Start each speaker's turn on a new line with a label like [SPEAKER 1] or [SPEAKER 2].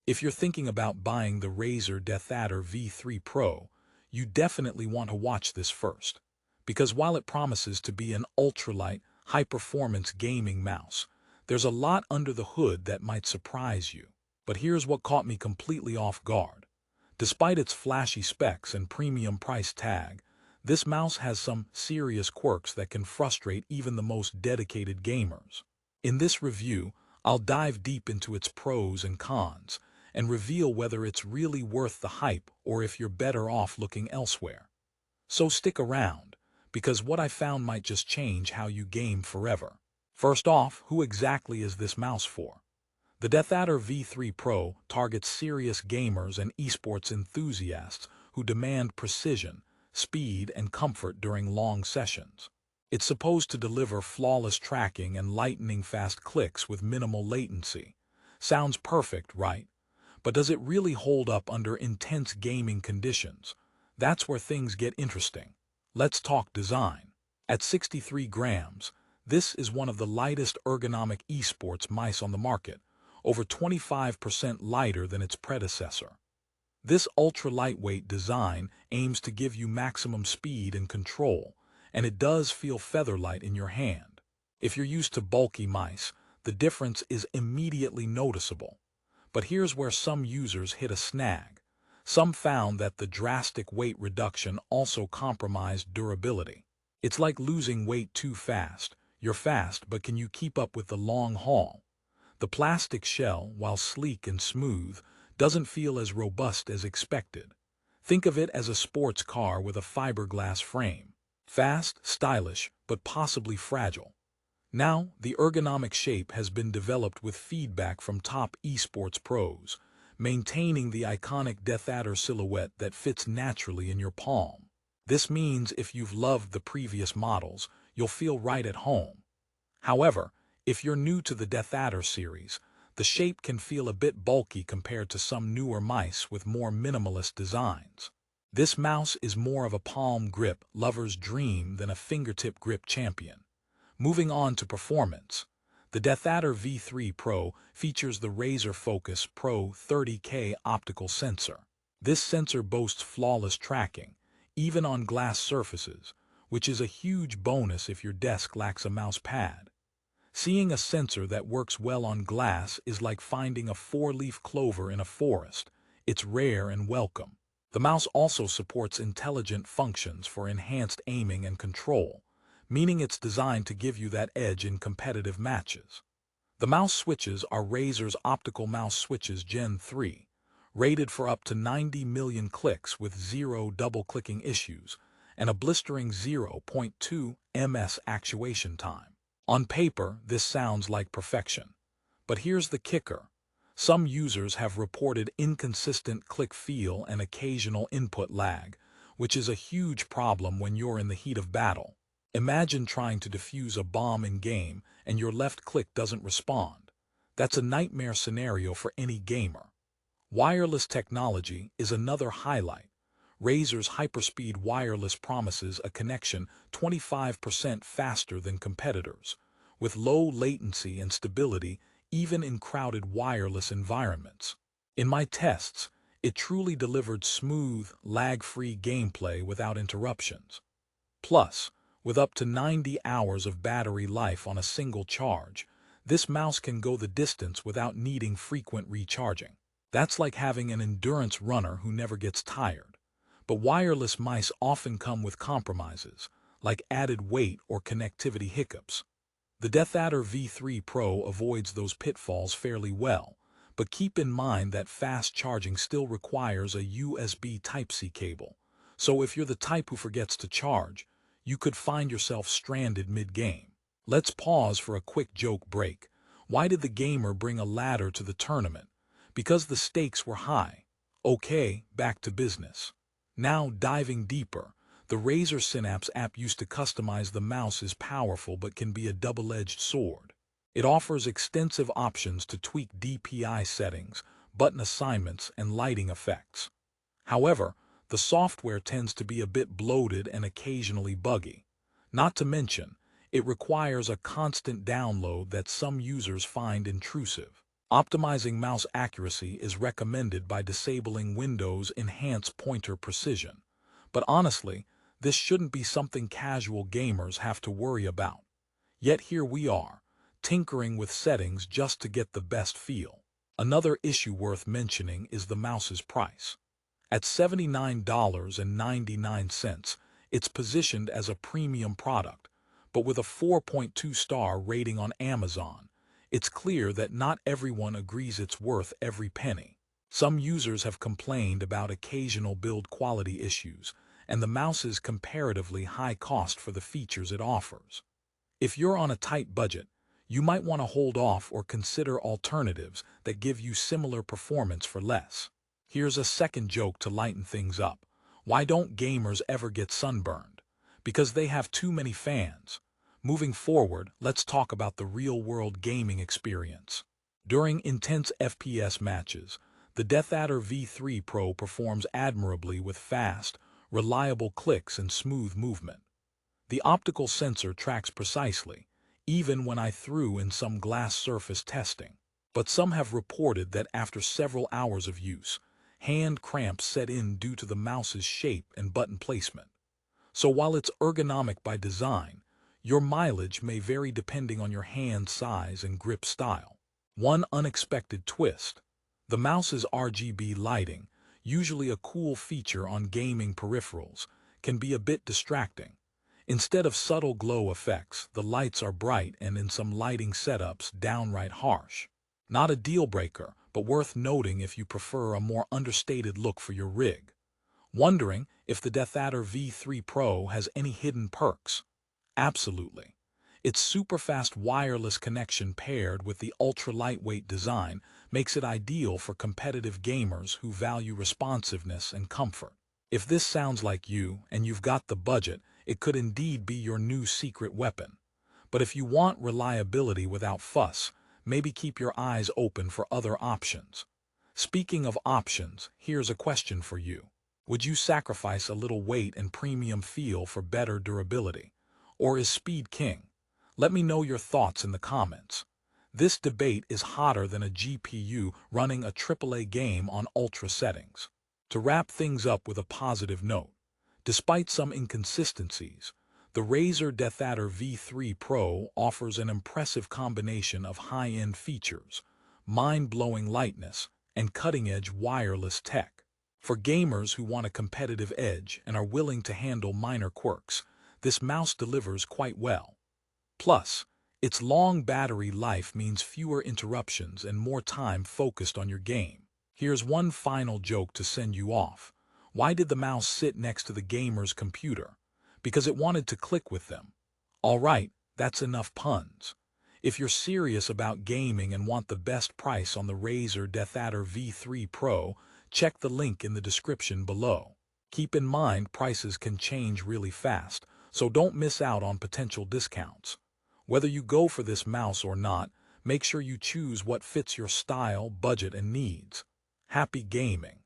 [SPEAKER 1] If you're thinking about buying the Razer DeathAdder V3 Pro, you definitely want to watch this first. Because while it promises to be an ultralight, high-performance gaming mouse, there's a lot under the hood that might surprise you. But here's what caught me completely off guard. Despite its flashy specs and premium price tag, this mouse has some serious quirks that can frustrate even the most dedicated gamers. In this review, I'll dive deep into its pros and cons, and reveal whether it's really worth the hype or if you're better off looking elsewhere. So stick around, because what I found might just change how you game forever. First off, who exactly is this mouse for? The DeathAdder V3 Pro targets serious gamers and esports enthusiasts who demand precision, speed, and comfort during long sessions. It's supposed to deliver flawless tracking and lightning-fast clicks with minimal latency. Sounds perfect, right? But does it really hold up under intense gaming conditions? That's where things get interesting. Let's talk design. At 63 grams, this is one of the lightest ergonomic esports mice on the market, over 25% lighter than its predecessor. This ultra-lightweight design aims to give you maximum speed and control, and it does feel feather-light in your hand. If you're used to bulky mice, the difference is immediately noticeable. But here's where some users hit a snag. Some found that the drastic weight reduction also compromised durability. It's like losing weight too fast. You're fast, but can you keep up with the long haul? The plastic shell, while sleek and smooth, doesn't feel as robust as expected. Think of it as a sports car with a fiberglass frame. Fast, stylish, but possibly fragile. Now, the ergonomic shape has been developed with feedback from top esports pros, maintaining the iconic DeathAdder silhouette that fits naturally in your palm. This means if you've loved the previous models, you'll feel right at home. However, if you're new to the DeathAdder series, the shape can feel a bit bulky compared to some newer mice with more minimalist designs. This mouse is more of a palm grip lover's dream than a fingertip grip champion. Moving on to performance, the DeathAdder V3 Pro features the Razer Focus Pro 30K optical sensor. This sensor boasts flawless tracking, even on glass surfaces, which is a huge bonus if your desk lacks a mouse pad. Seeing a sensor that works well on glass is like finding a four-leaf clover in a forest. It's rare and welcome. The mouse also supports intelligent functions for enhanced aiming and control, meaning it's designed to give you that edge in competitive matches. The mouse switches are Razer's optical mouse switches Gen 3, rated for up to 90 million clicks with zero double-clicking issues and a blistering 0.2 ms actuation time. On paper, this sounds like perfection. But here's the kicker. Some users have reported inconsistent click feel and occasional input lag, which is a huge problem when you're in the heat of battle. Imagine trying to defuse a bomb in-game and your left click doesn't respond. That's a nightmare scenario for any gamer. Wireless technology is another highlight. Razer's hyperspeed wireless promises a connection 25% faster than competitors, with low latency and stability even in crowded wireless environments. In my tests, it truly delivered smooth, lag-free gameplay without interruptions. Plus, with up to 90 hours of battery life on a single charge, this mouse can go the distance without needing frequent recharging. That's like having an endurance runner who never gets tired. But wireless mice often come with compromises, like added weight or connectivity hiccups. The DeathAdder V3 Pro avoids those pitfalls fairly well, but keep in mind that fast charging still requires a USB Type-C cable. So if you're the type who forgets to charge, you could find yourself stranded mid-game. Let's pause for a quick joke break. Why did the gamer bring a ladder to the tournament? Because the stakes were high. Okay, back to business. Now diving deeper, the Razer Synapse app used to customize the mouse is powerful but can be a double-edged sword. It offers extensive options to tweak DPI settings, button assignments, and lighting effects. However, the software tends to be a bit bloated and occasionally buggy. Not to mention, it requires a constant download that some users find intrusive. Optimizing mouse accuracy is recommended by disabling Windows Enhance Pointer Precision. But honestly, this shouldn't be something casual gamers have to worry about. Yet here we are, tinkering with settings just to get the best feel. Another issue worth mentioning is the mouse's price. At $79.99, it's positioned as a premium product, but with a 4.2-star rating on Amazon, it's clear that not everyone agrees it's worth every penny. Some users have complained about occasional build quality issues and the mouse's comparatively high cost for the features it offers. If you're on a tight budget, you might want to hold off or consider alternatives that give you similar performance for less. Here's a second joke to lighten things up. Why don't gamers ever get sunburned? Because they have too many fans. Moving forward, let's talk about the real-world gaming experience. During intense FPS matches, the DeathAdder V3 Pro performs admirably with fast, reliable clicks and smooth movement. The optical sensor tracks precisely, even when I threw in some glass surface testing. But some have reported that after several hours of use, hand cramps set in due to the mouse's shape and button placement. So while it's ergonomic by design, your mileage may vary depending on your hand size and grip style. One unexpected twist: the mouse's RGB lighting, usually a cool feature on gaming peripherals, can be a bit distracting. Instead of subtle glow effects, the lights are bright and in some lighting setups downright harsh. Not a deal breaker, but worth noting if you prefer a more understated look for your rig. Wondering if the DeathAdder V3 Pro has any hidden perks? Absolutely. Its super-fast wireless connection paired with the ultra-lightweight design makes it ideal for competitive gamers who value responsiveness and comfort. If this sounds like you and you've got the budget, it could indeed be your new secret weapon. But if you want reliability without fuss, maybe keep your eyes open for other options. Speaking of options, here's a question for you. Would you sacrifice a little weight and premium feel for better durability? Or is speed king? Let me know your thoughts in the comments. This debate is hotter than a GPU running a AAA game on ultra settings. To wrap things up with a positive note, despite some inconsistencies, the Razer DeathAdder V3 Pro offers an impressive combination of high-end features, mind-blowing lightness, and cutting-edge wireless tech. For gamers who want a competitive edge and are willing to handle minor quirks, this mouse delivers quite well. Plus, its long battery life means fewer interruptions and more time focused on your game. Here's one final joke to send you off. Why did the mouse sit next to the gamer's computer? Because it wanted to click with them. Alright, that's enough puns. If you're serious about gaming and want the best price on the Razer DeathAdder V3 Pro, check the link in the description below. Keep in mind prices can change really fast, so don't miss out on potential discounts. Whether you go for this mouse or not, make sure you choose what fits your style, budget, and needs. Happy gaming!